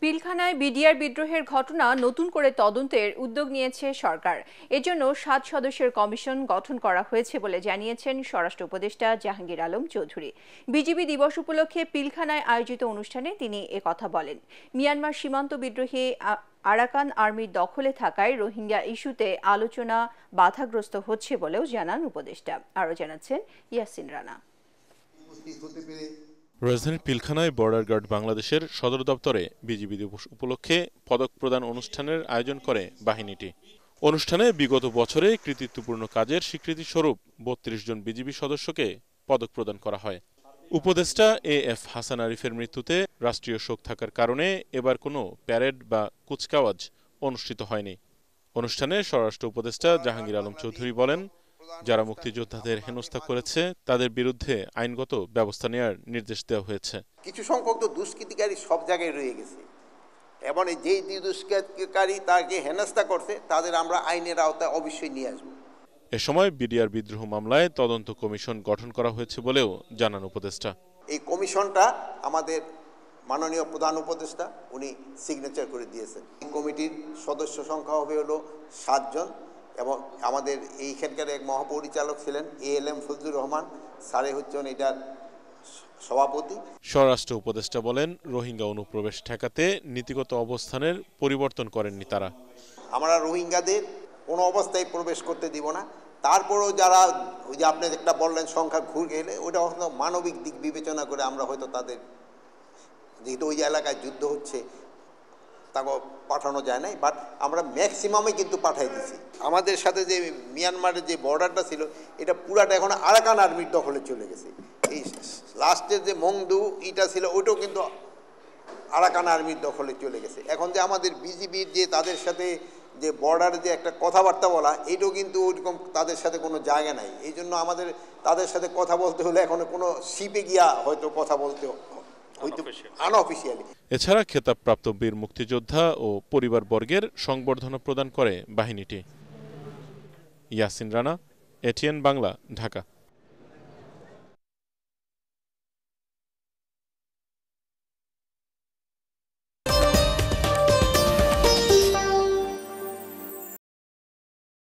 পিলখানায় BDR বিদ্রোহের ঘটনা নতুন করে তদন্তের উদ্যোগ নিয়েছে সরকার। এজন্য 7 সদস্যের কমিশন গঠন করা হয়েছে বলে জানিয়েছেন স্বরাষ্ট্র উপদেষ্টা জাহাঙ্গীর আলম চৌধুরী। বিজিবি দিবস উপলক্ষে পিলখানায় আয়োজিত অনুষ্ঠানে তিনি একথা বলেন। মিয়ানমার সীমান্ত বিদ্রোহী আরাকান আর্মির দখলে থাকায় রোহিঙ্গা ইস্যুতে আলোচনা বাধাগ্রস্ত হচ্ছে বলেও জানান উপদেষ্টা। আরও জানাচ্ছেন ইয়াসিন রানা। রাজধানীর পিলখানায় বর্ডার গার্ড বাংলাদেশের সদর দপ্তরে বিজিবি দিবস উপলক্ষে পদক প্রদান অনুষ্ঠানের আয়োজন করে বাহিনীটি। অনুষ্ঠানে বিগত বছরে কৃতিত্বপূর্ণ কাজের স্বীকৃতিস্বরূপ ৩২ জন বিজিবি সদস্যকে পদক প্রদান করা হয়। উপদেষ্টা এএফ হাসান আরিফের মৃত্যুতে রাষ্ট্রীয় শোক থাকার কারণে এবার কোনো প্যারেড বা কুচকাওয়াজ অনুষ্ঠিত হয়নি। অনুষ্ঠানে স্বরাষ্ট্র উপদেষ্টা জাহাঙ্গীর আলম চৌধুরী বলেন, যারা মুক্তিযোদ্ধাদের হেনস্থা করেছে তাদের বিরুদ্ধে আইনগত ব্যবস্থা নেওয়ার নির্দেশ দেওয়া হয়েছে। কিছু সংখ্যক তো দুষ্কৃতিকারী সব জায়গায় রয়ে গেছে, এবং যেই দুষ্কৃতিকারী তাকে হেনস্থা করছে তাদের আমরা আইনের আওতায় অবশ্যই নিয়ে আসবো। এ সময় বিডিআর বিদ্রোহ মামলায় তদন্ত কমিশন গঠন করা হয়েছে বলেও জানান উপদেষ্টা। এই কমিশনটা আমাদের মাননীয় প্রধান উপদেষ্টা উনি সিগনেচার করে দিয়েছেন। এই কমিটির সদস্য সংখ্যা হবে হলো 7 জন, এবং আমাদের এইখানকার এক মহাপরিচালক ছিলেন ALM ফজলুর রহমান স্যারে হচ্ছেন এটার সভাপতি। স্বরাষ্ট্র উপদেষ্টা বলেন, রোহিঙ্গা অনুপ্রবেশ ঠেকাতে নীতিগত অবস্থানের পরিবর্তন করেননি তারা। আমরা রোহিঙ্গাদের কোনো অবস্থায় প্রবেশ করতে দিব না। তারপরেও যারা ওই যে আপনি একটা বললেন সংখ্যা ঘুরে গেলে, ওটা হয়তো মানবিক দিক বিবেচনা করে আমরা হয়তো তাদের, যেহেতু ওই এলাকায় যুদ্ধ হচ্ছে, তাকে পাঠানো যায় নাই, বাট আমরা ম্যাক্সিমামে কিন্তু পাঠাই দিছি। আমাদের সাথে যে মিয়ানমারের যে বর্ডারটা ছিল এটা পুরাটা এখন আরাকান আর্মির দখলে চলে গেছে। এই লাস্টের যে মংদু ইটা ছিল ওইটাও কিন্তু আরাকান আর্মির দখলে চলে গেছে। এখন যে আমাদের বিজিবির যে তাদের সাথে যে বর্ডারে যে একটা কথাবার্তা বলা, এইটাও কিন্তু ওইরকম তাদের সাথে কোনো জায়গা নাই। এই জন্য আমাদের তাদের সাথে কথা বলতে হলে এখন কোনো শিপে গিয়া হয়তো কথা বলতে আনঅফিসিয়ালি। এছাড়া খেতাবপ্রাপ্ত বীর মুক্তিযোদ্ধা ও পরিবারবর্গের সংবর্ধনা প্রদান করে বাহিনীটি। ইয়াসিন রানা, ATN বাংলা, ঢাকা।